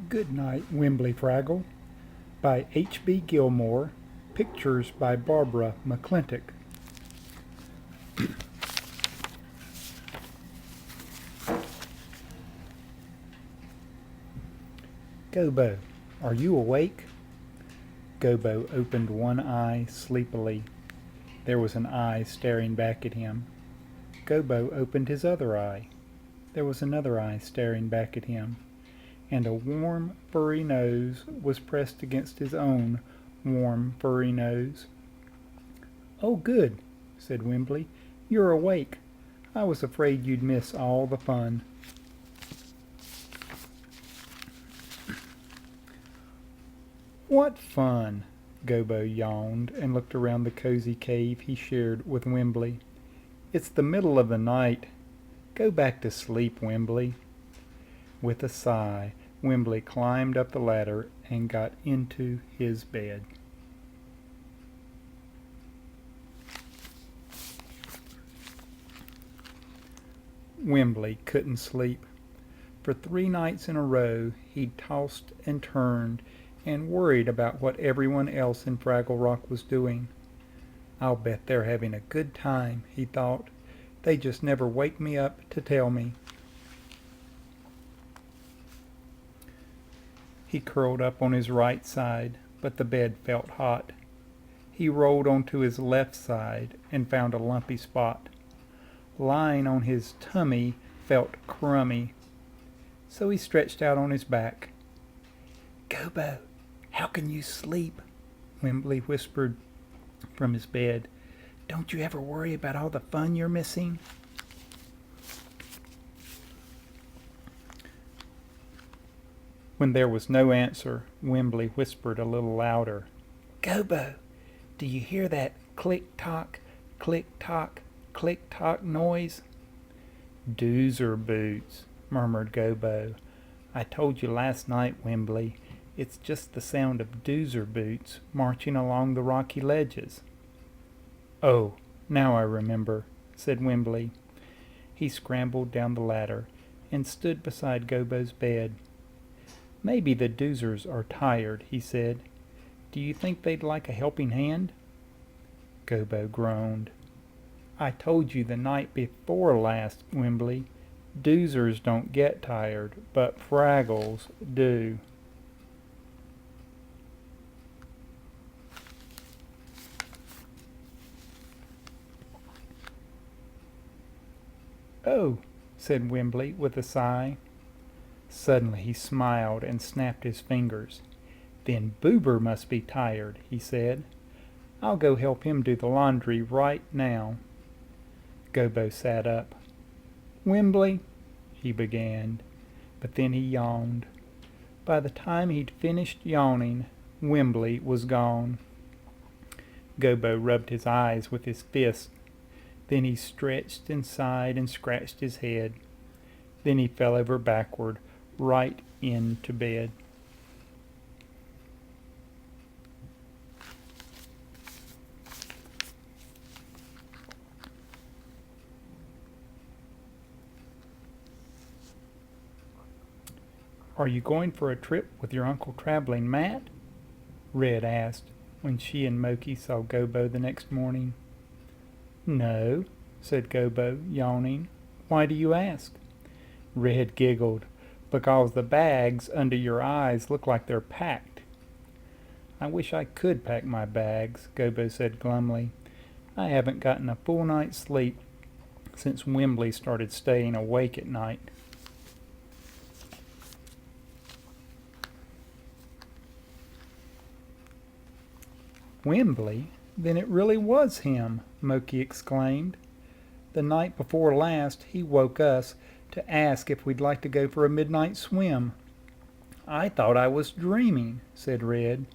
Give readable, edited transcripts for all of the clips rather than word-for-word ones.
Goodnight, Wembly Fraggle by H.B. Gilmore. Pictures by Barbara McClintock. Gobo, are you awake? Gobo opened one eye sleepily. There was an eye staring back at him. Gobo opened his other eye. There was another eye staring back at him, and a warm, furry nose was pressed against his own warm, furry nose. "Oh, good," said Wembly. "You're awake. I was afraid you'd miss all the fun." "What fun?" Gobo yawned and looked around the cozy cave he shared with Wembly. "It's the middle of the night. Go back to sleep, Wembly." With a sigh, Wembly climbed up the ladder and got into his bed. Wembly couldn't sleep. For 3 nights in a row he'd tossed and turned and worried about what everyone else in Fraggle Rock was doing. "I'll bet they're having a good time," he thought. "They just never wake me up to tell me." He curled up on his right side, but the bed felt hot. He rolled onto his left side and found a lumpy spot. Lying on his tummy felt crummy, so he stretched out on his back. "Gobo, how can you sleep?" Wembly whispered from his bed. "Don't you ever worry about all the fun you're missing?" When there was no answer, Wembly whispered a little louder. "Gobo, do you hear that click-tock, click-tock, click-tock noise?" "Doozer boots," murmured Gobo. "I told you last night, Wembly, it's just the sound of doozer boots marching along the rocky ledges." "Oh, now I remember," said Wembly. He scrambled down the ladder and stood beside Gobo's bed. "Maybe the doozers are tired," he said. "Do you think they'd like a helping hand?" Gobo groaned. "I told you the night before last, Wembly. Doozers don't get tired, but Fraggles do." "Oh," said Wembly with a sigh. Suddenly he smiled and snapped his fingers. "Then Boober must be tired," he said. "I'll go help him do the laundry right now." Gobo sat up. "Wembly," he began, but then he yawned. By the time he'd finished yawning, Wembly was gone. Gobo rubbed his eyes with his fist. Then he stretched and sighed and scratched his head. Then he fell over backward, right into bed. "Are you going for a trip with your Uncle Traveling Matt?" Red asked when she and Moki saw Gobo the next morning. "No," said Gobo, yawning. "Why do you ask?" Red giggled. "Because the bags under your eyes look like they're packed." "I wish I could pack my bags," Gobo said glumly. "I haven't gotten a full night's sleep since Wembly started staying awake at night." "Wembly? Then it really was him!" Moki exclaimed. "The night before last he woke us to ask if we'd like to go for a midnight swim." "I thought I was dreaming," said Red.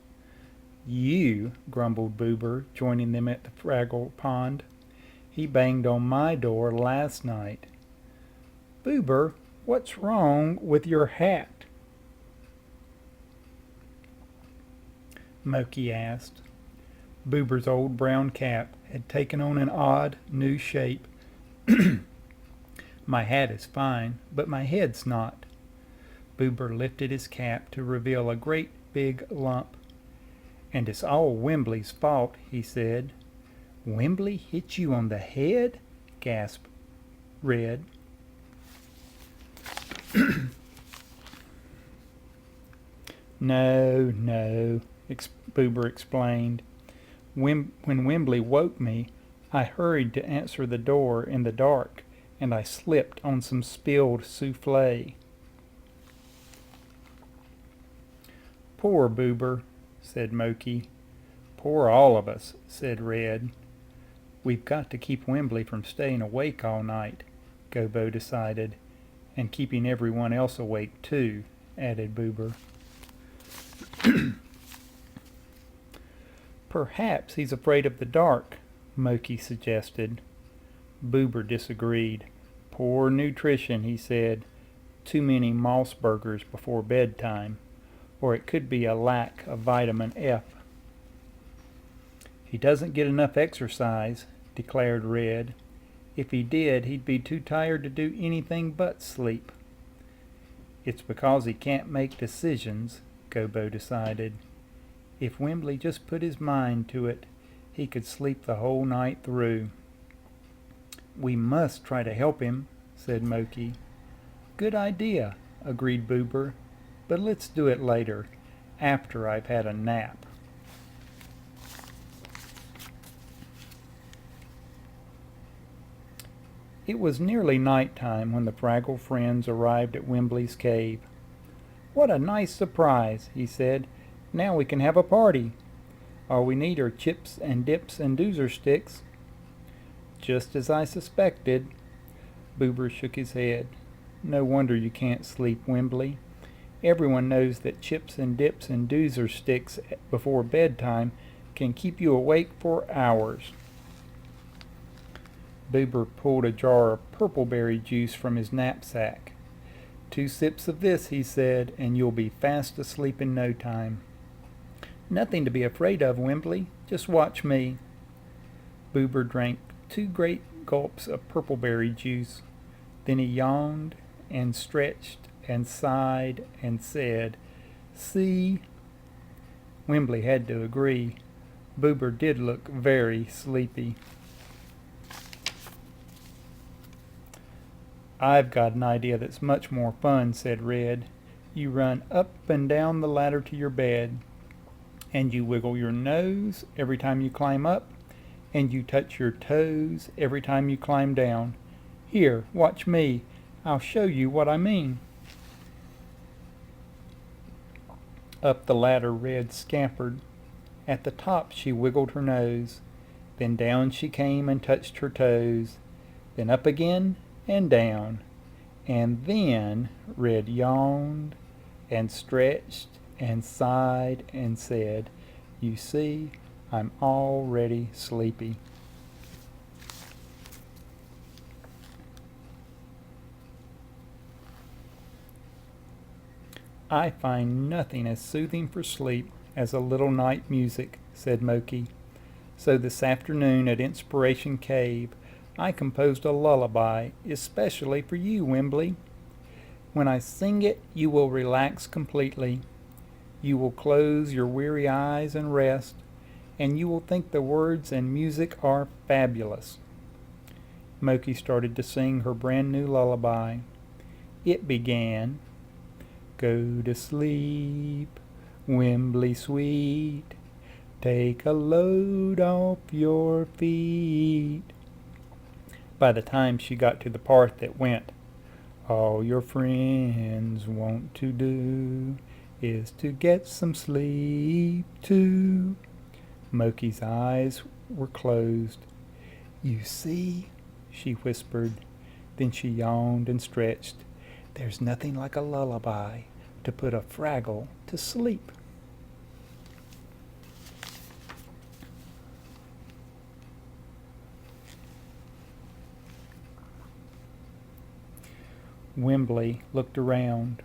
"You," grumbled Boober, joining them at the Fraggle pond. "He banged on my door last night." "Boober, what's wrong with your hat?" Moki asked. Boober's old brown cap had taken on an odd, new shape. "My hat is fine, but my head's not." Boober lifted his cap to reveal a great big lump. "And it's all Wembly's fault," he said. "Wembly hit you on the head?" gasped Red. No, Boober explained. When Wembly woke me, I hurried to answer the door in the dark, and I slipped on some spilled souffle. "Poor Boober," said Moki. "Poor all of us," said Red. "We've got to keep Wembly from staying awake all night," Gobo decided. "And keeping everyone else awake, too," added Boober. "Perhaps he's afraid of the dark," Moki suggested. Boober disagreed. "Poor nutrition," he said. "Too many moss burgers before bedtime. Or it could be a lack of vitamin F." "He doesn't get enough exercise," declared Red. "If he did, he'd be too tired to do anything but sleep." "It's because he can't make decisions," Gobo decided. "If Wembly just put his mind to it, he could sleep the whole night through." "We must try to help him," said Moki. "Good idea," agreed Boober. "But let's do it later, after I've had a nap." It was nearly night time when the Fraggle friends arrived at Wembly's cave. "What a nice surprise," he said. "Now we can have a party. All we need are chips and dips and doozer sticks." "Just as I suspected." Boober shook his head. "No wonder you can't sleep, Wembly. Everyone knows that chips and dips and doozer sticks before bedtime can keep you awake for hours." Boober pulled a jar of purpleberry juice from his knapsack. "2 sips of this," he said, "and you'll be fast asleep in no time." "Nothing to be afraid of, Wembly. Just watch me." Boober drank 2 great gulps of purpleberry juice. Then he yawned and stretched and sighed and said, "See?" Wembly had to agree. Boober did look very sleepy. "I've got an idea that's much more fun," said Red. "You run up and down the ladder to your bed, and you wiggle your nose every time you climb up, and you touch your toes every time you climb down. Here, watch me. I'll show you what I mean." Up the ladder Red scampered. At the top she wiggled her nose. Then down she came and touched her toes. Then up again and down. And then Red yawned and stretched and sighed and said, "You see, I'm already sleepy." "I find nothing as soothing for sleep as a little night music," said Moki. "So this afternoon at Inspiration Cave, I composed a lullaby especially for you, Wembly. When I sing it, you will relax completely. You will close your weary eyes and rest, and you will think the words and music are fabulous." Moki started to sing her brand new lullaby. It began, "Go to sleep, Wembly sweet, take a load off your feet." By the time she got to the part that went, "All your friends want to do is to get some sleep too," Moki's eyes were closed. "You see," she whispered. Then she yawned and stretched. "There's nothing like a lullaby to put a Fraggle to sleep." Wembly looked around.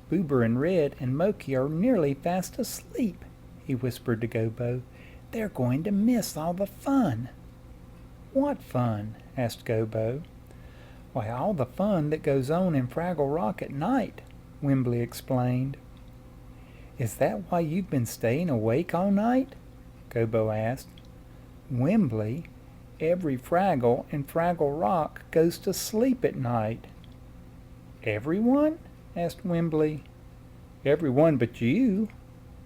"Boober and Red and Moki are nearly fast asleep," he whispered to Gobo. "They're going to miss all the fun." "What fun?" asked Gobo. "Why, all the fun that goes on in Fraggle Rock at night," Wembly explained. Is that why you've been staying awake all night? Gobo asked. Wembly, every Fraggle in Fraggle Rock goes to sleep at night. Everyone? Asked Wembly. Everyone but you,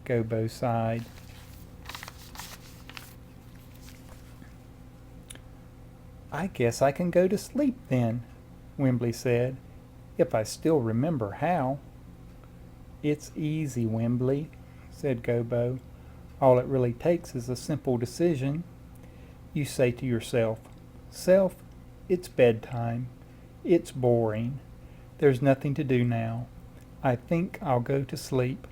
Gobo sighed. I guess I can go to sleep then, Wembly said, if I still remember how. It's easy, Wembly, said Gobo. All it really takes is a simple decision. You say to yourself, Self, it's bedtime. It's boring. There's nothing to do now. I think I'll go to sleep.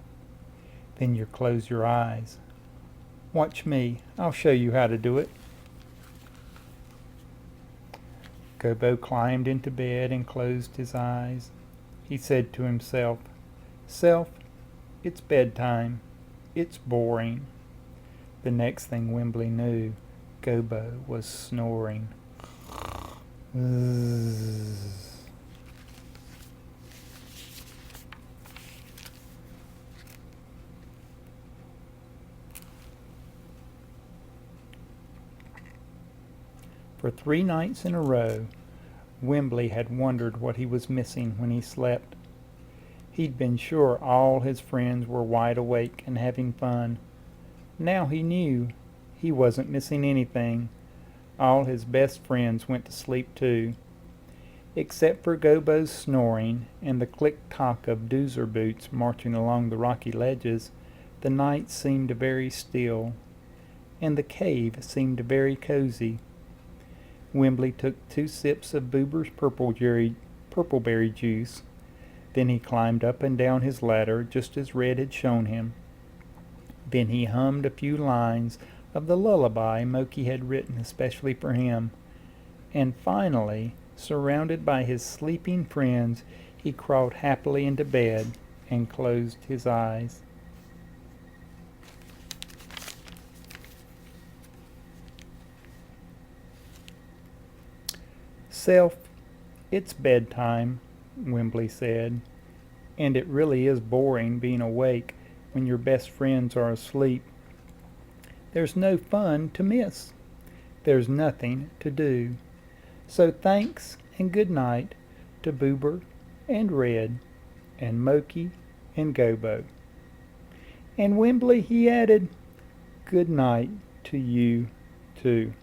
Then you close your eyes. Watch me. I'll show you how to do it. Gobo climbed into bed and closed his eyes. He said to himself, Self, it's bedtime. It's boring. The next thing Wembly knew, Gobo was snoring. For 3 nights in a row, Wembly had wondered what he was missing when he slept. He'd been sure all his friends were wide awake and having fun. Now he knew he wasn't missing anything. All his best friends went to sleep too. Except for Gobo's snoring and the click-tock of doozer boots marching along the rocky ledges, the night seemed very still, and the cave seemed very cozy. Wembly took 2 sips of Boober's purpleberry juice. Then he climbed up and down his ladder just as Red had shown him. Then he hummed a few lines of the lullaby Moki had written especially for him. And finally, surrounded by his sleeping friends, he crawled happily into bed and closed his eyes. Self, it's bedtime, Wembly said, and it really is boring being awake when your best friends are asleep. There's no fun to miss. There's nothing to do. So thanks and good night to Boober and Red and Moki and Gobo. And Wembly, he added, good night to you too.